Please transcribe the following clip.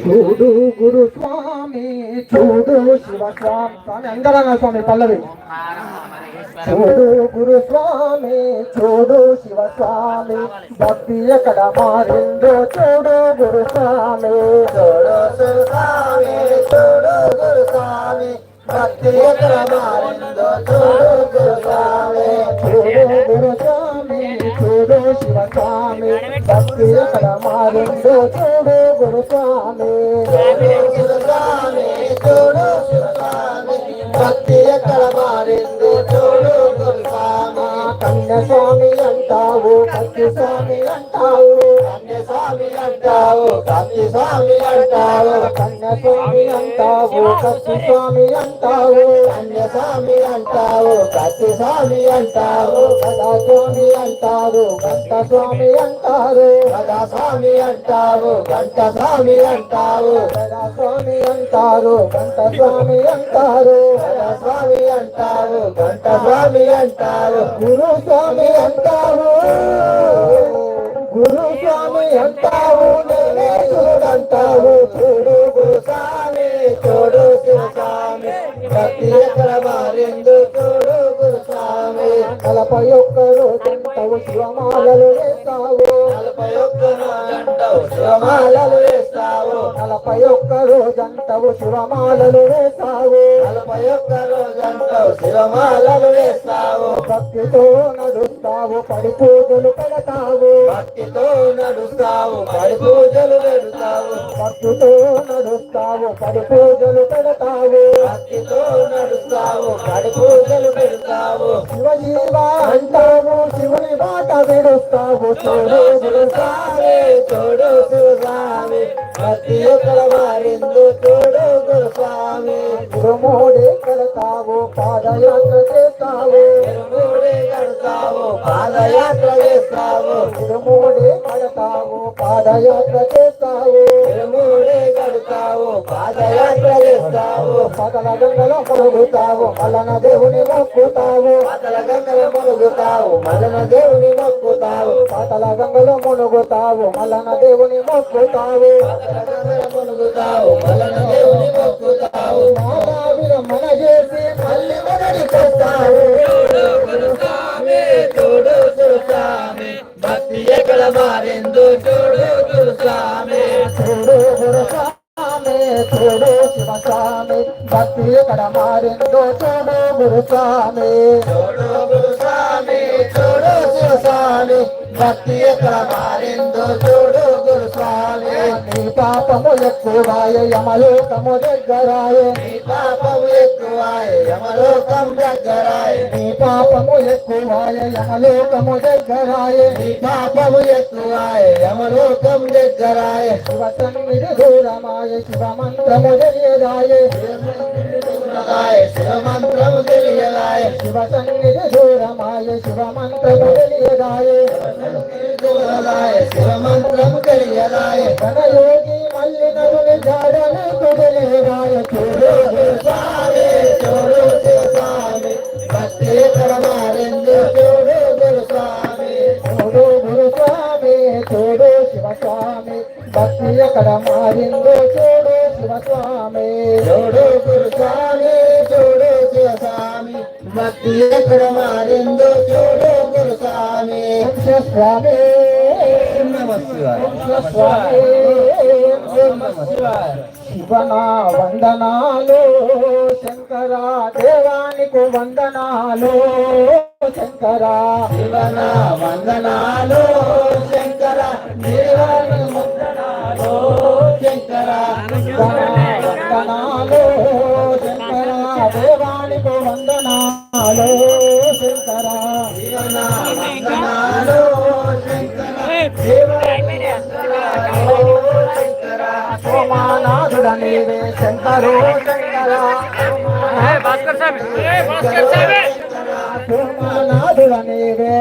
చూడు గురు స్వామి చూడు శివ స్వామి అందరన్న స్వామి పల్లవి. చూడు గురు స్వామి చూడు శివ స్వామి భక్తి ఎక్కడ మారిందో చూడు గురు స్వామి. చూడు శివ స్వామి చూడు గురు స్వామి భక్తి ఎక్కడ మారిందో చూడు గురు స్వామి. చూడు గురు స్వామి చూడు శివ స్వామి భక్తి ఎక్కడ మారిందో చూడు గురు స్వామి. గురు స్వామి చూడు శివ స్వామి భక్తి ఎక్కడ మారిందో చూడు గురు స్వామి. కన్యస్వామి అంటావు కత్తి స్వామి అంటావు కన్యస్వామి అంటావు కత్తి స్వామి అంటావు కన్యస్వామి అంటావు కత్తి స్వామి అంటావు కన్యస్వామి అంటావు కత్తి స్వామి అంటావు గదా స్వామి అంటారు గంట స్వామి అంటారు గదా స్వామి అంటారు గంట స్వామి అంటారు గదా స్వామి అంటారు గంట స్వామి అంటారు గదా స్వామి అంటారు గంట స్వామి అంటారు గురు స్వామి అంటారు గురు స్వామి అంటావు నేనే చూడంటావు చూడు గురు స్వామి చూడు శివ స్వామి భక్తి ఎక్కడ మారిందో చూడు గురు స్వామి. 41 రోజంటావు శివమాలలు వేస్తావు 41 రోజంటావు శివమాలలు వేస్తావు 41 రోజంటావు శివమాలలు వేస్తావు 41 రోజంటావు శివమాలలు వేస్తావు. భక్తితో నడుస్తావు పడి పూజలు పెడతావు భక్తితో నడుస్తావు పడి పూజలు పెడతావు భక్తితో నడుస్తావు పడి పూజలు పెడతావు భక్తితో నడుస్తావు పడి పూజలు పెడతావు. శివ జీవ అంటావు శివుని బాట విడుస్తావు చూడు గురు స్వామి చూడు శివ స్వామి భక్తి ఎక్కడ మారిందో చూడు గురు స్వామి. గురుమూడి కడతావు పాదయాత్ర చేస్తావు గురుమూడి కడతావు పాదయాత్ర చేస్తావు గురుమూడి కడతావు పాదయాత్ర చేస్తావు గురుమూడి కడతావు పాదయాత్ర చేస్తావు. పదల గంగలో మునుగుతావు మల్లన దేవుని మొక్కుతావు పదల గంగలో మునుగుతావు మల్లన దేవుని మొక్కుతావు పదల గంగలో మునుగుతావు మల్లన దేవుని మొక్కుతావు పదల గంగలో మునుగుతావు మల్లన దేవుని మొక్కుతావు. మాతా విరమణ చేసి మళ్ళీ మొదలుకొస్తావు చూడు గురు స్వామి చూడు శివ స్వామి భక్తి ఎక్కడ మారిందో చూడు గురు స్వామి. చూడు గురు స్వామి చూడు శివ స్వామి భక్తి ఎక్కడ మారిందో చూడు గురు స్వామి. చూడు గురు స్వామి చూడు శివ స్వామి భక్తి ఎక్కడ మారిందో చూడు గురు స్వామి. నీ పాపము ఎక్కువాయ యమలోకము దగ్గరాయ నీ పాపము ఎక్కువాయ యమలోకం దగ్గరాయ నీ పాపము ఎక్కువాయ యమలోకము దగ్గరాయ నీ పాపము ఎక్కువాయ యమలోకం దగ్గరాయ. శివ సన్నిధి దూరమాయ శివ మంత్రము తెలియదాయ శివ మంత్రము తెలియదాయ శివ సన్నిధి దూరమాయ శివ మంత్రము తెలియదాయ శివ మంత్రము తెలియదాయ. ఘనయోగి మల్లి నరుని జాడని తెలియదాయ చూడు గురు స్వామి చూడు శివ స్వామి భక్తి ఎక్కడ మారిందో చూడు గురు స్వామి. చూడు గురు స్వామి చూడు శివ స్వామి భక్తి ఎక్కడ మారిందో చూడు శివ స్వామి. చూడు గురు స్వామి చూడు శివ స్వామి భక్తి ఎక్కడ మారిందో చూడు గురు స్వామి. స్వామి శివనా వందనాలు శంకర దేవానికి వందనాలు శంకర శివనా వందనాలు శంకర దేవానికి వందనాలు శంకర వందనాలు శంకర దేవానికి వందనాలు శంకర శివనా వందనాలు సోమానాథుడ నీవే శంకరో శంకర సోమానాథుడ నీవే